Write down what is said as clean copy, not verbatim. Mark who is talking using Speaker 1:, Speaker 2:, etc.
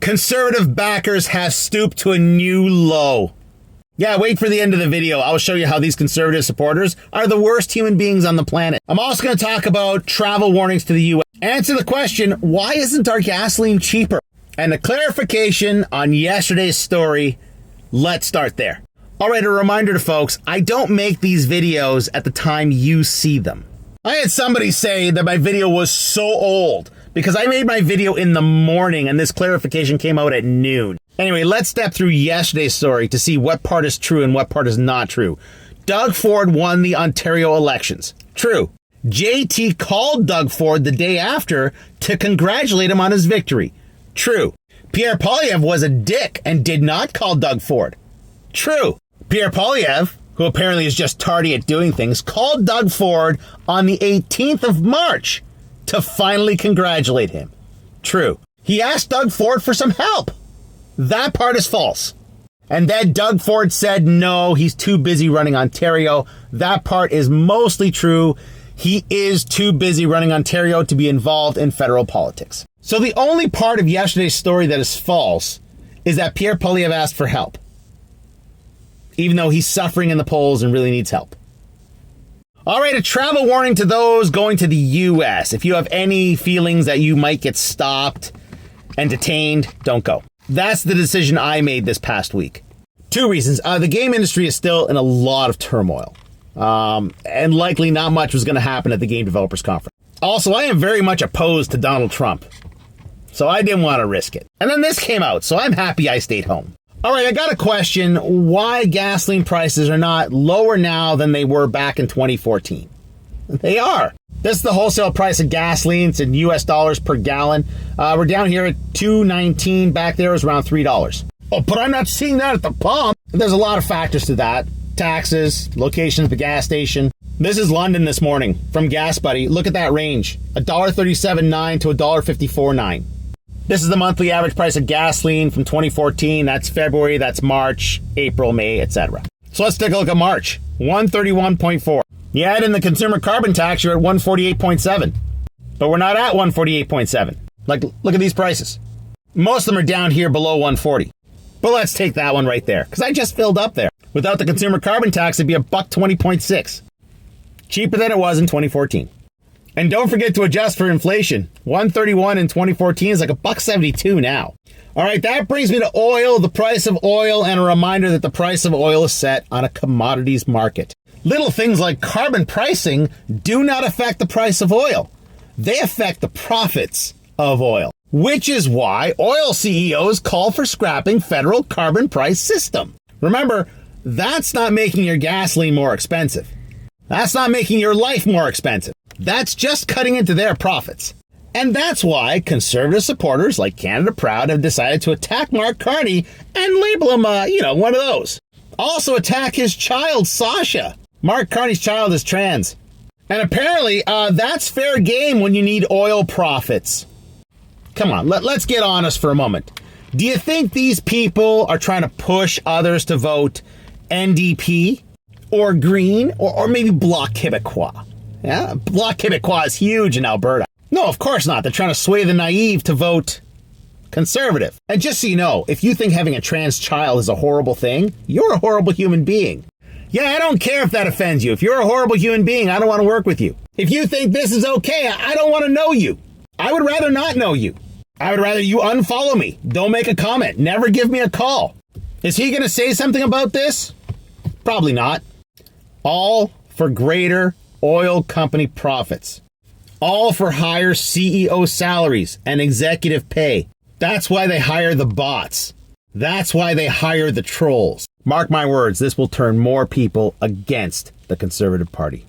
Speaker 1: Conservative backers have stooped to a new low. Yeah, wait for the end of the video. I'll show you how these conservative supporters are the worst human beings on the planet. I'm also going to talk about travel warnings to the U.S. Answer the question, why isn't our gasoline cheaper? And a clarification on yesterday's story. Let's start there. All right, a reminder to folks, I don't make these videos at the time you see them. I had somebody say that my video was so old because I made my video in the morning and this clarification came out at noon. Anyway, let's step through yesterday's story to see what part is true and what part is not true. Doug Ford won the Ontario elections. True. JT called Doug Ford the day after to congratulate him on his victory. True. Pierre Poilievre was a dick and did not call Doug Ford. True. Pierre Poilievre, who apparently is just tardy at doing things, called Doug Ford on the 18th of March to finally congratulate him. True. He asked Doug Ford for some help. That part is false. And then Doug Ford said no, he's too busy running Ontario. That part is mostly true. He is too busy running Ontario to be involved in federal politics. So the only part of yesterday's story that is false is that Pierre Poilievre asked for help, even though he's suffering in the polls and really needs help. All right, a travel warning to those going to the U.S. If you have any feelings that you might get stopped and detained, don't go. That's the decision I made this past week. Two reasons. The game industry is still in a lot of turmoil. And likely not much was going to happen at the Game Developers Conference. Also, I am very much opposed to Donald Trump. So I didn't want to risk it. And then this came out, so I'm happy I stayed home. All right, I got a question. Why gasoline prices are not lower now than they were back in 2014? They are. This is the wholesale price of gasoline. It's in US dollars per gallon. We're down here at $2.19. Back there is around $3. Oh, but I'm not seeing that at the pump. There's a lot of factors to that. Taxes, location of the gas station. This is London this morning from Gas Buddy. Look at that range. $1.37.9 to $1.54.9. This is the monthly average price of gasoline from 2014. That's February, that's March, April, May, etc. So let's take a look at March. 131.4. You add in the consumer carbon tax, you're at 148.7. But we're not at 148.7. Like, look at these prices. Most of them are down here below 140. But let's take that one right there, because I just filled up there. Without the consumer carbon tax, it'd be $120.6. Cheaper than it was in 2014. And don't forget to adjust for inflation. 131 in 2014 is like $1.72 now. All right, that brings me to oil, the price of oil, and a reminder that the price of oil is set on a commodities market. Little things like carbon pricing do not affect the price of oil. They affect the profits of oil, which is why oil CEOs call for scrapping federal carbon price system. Remember, that's not making your gasoline more expensive. That's not making your life more expensive. That's just cutting into their profits. And that's why conservative supporters like Canada Proud have decided to attack Mark Carney and label him, one of those. Also attack his child, Sasha. Mark Carney's child is trans. And apparently, that's fair game when you need oil profits. Come on, let's get honest for a moment. Do you think these people are trying to push others to vote NDP or Green or maybe Bloc Québécois? Yeah, Bloc Québécois is huge in Alberta. No, of course not. They're trying to sway the naive to vote Conservative. And just so you know, if you think having a trans child is a horrible thing, you're a horrible human being. Yeah, I don't care if that offends you. If you're a horrible human being, I don't want to work with you. If you think this is okay, I don't want to know you. I would rather not know you. I would rather you unfollow me. Don't make a comment. Never give me a call. Is he going to say something about this? Probably not. All for greater oil company profits. All for higher CEO salaries and executive pay. That's why they hire the bots. That's why they hire the trolls. Mark my words, this will turn more people against the Conservative Party.